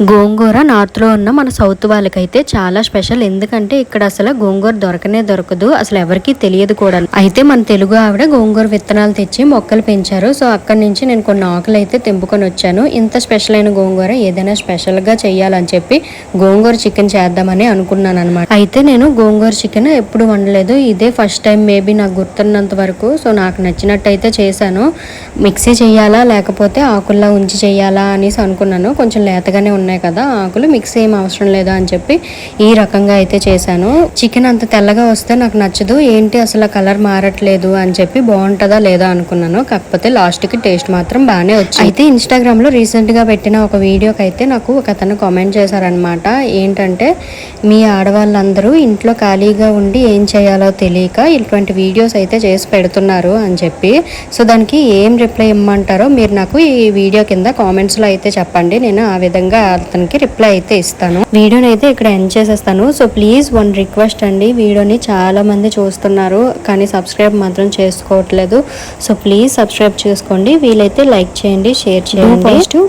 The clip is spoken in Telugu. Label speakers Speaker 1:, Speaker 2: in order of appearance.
Speaker 1: గోంగూర నార్త్లో ఉన్న మన సౌత్ వాళ్ళకైతే చాలా స్పెషల్. ఎందుకంటే ఇక్కడ అసలు గోంగూర దొరకనే దొరకదు, అసలు ఎవరికి తెలియదు కూడా. అయితే మన తెలుగు ఆవిడ గోంగూర విత్తనాలు తెచ్చి మొక్కలు పెంచారు. సో అక్కడి నుంచి నేను కొన్ని ఆకులు అయితే తెంపుకొని వచ్చాను. ఇంత స్పెషల్ అయిన గోంగూర ఏదైనా స్పెషల్గా చెయ్యాలని చెప్పి గోంగూర చికెన్ చేద్దామని అనుకున్నాను అనమాట. అయితే నేను గోంగూర చికెన్ ఎప్పుడు వండలేదు, ఇదే ఫస్ట్ టైం మేబీ నాకు గుర్తున్నంత వరకు. సో నాకు నచ్చినట్టు అయితే చేశాను. మిక్సీ చేయాలా లేకపోతే ఆకుల్లా ఉంచి చేయాలా అనేసి అనుకున్నాను. కొంచెం లేతగానే ఉన్నాయి కదా ఆకులు, మిక్స్ ఏం అవసరం లేదా అని చెప్పి ఈ రకంగా అయితే చేశాను. చికెన్ అంత తెల్లగా వస్తే నాకు నచ్చదు, ఏంటి అసలు కలర్ మారట్లేదు అని చెప్పి బాగుంటుందా లేదా అనుకున్నాను. కాకపోతే లాస్ట్కి టేస్ట్ మాత్రం బాగానే వచ్చింది. అయితే ఇన్స్టాగ్రామ్లో రీసెంట్గా పెట్టిన ఒక వీడియోకి అయితే నాకు ఒక అతను కామెంట్ చేశారనమాట. ఏంటంటే మీ ఆడవాళ్ళందరూ ఇంట్లో ఖాళీగా ఉండి ఏం చేయాలో తెలియక ఇటువంటి వీడియోస్ అయితే చేసి పెడుతున్నారు అని చెప్పి. సో దానికి ఏం రిప్లై ఇమ్మంటారో మీరు నాకు ఈ వీడియో కింద కామెంట్స్లో అయితే చెప్పండి, నేను ఆ విధంగా అతనికి రిప్లై అయితే ఇస్తాను. వీడియోని అయితే ఇక్కడ ఎండ్ చేసేస్తాను. సో ప్లీజ్ వన్ రిక్వెస్ట్ అండి, వీడియోని చాలా మంది చూస్తున్నారు కానీ సబ్స్క్రైబ్ మాత్రం చేసుకోవట్లేదు. సో ప్లీజ్ సబ్స్క్రైబ్ చేసుకోండి, వీలైతే లైక్ చేయండి, షేర్ చేయండి. Be positive.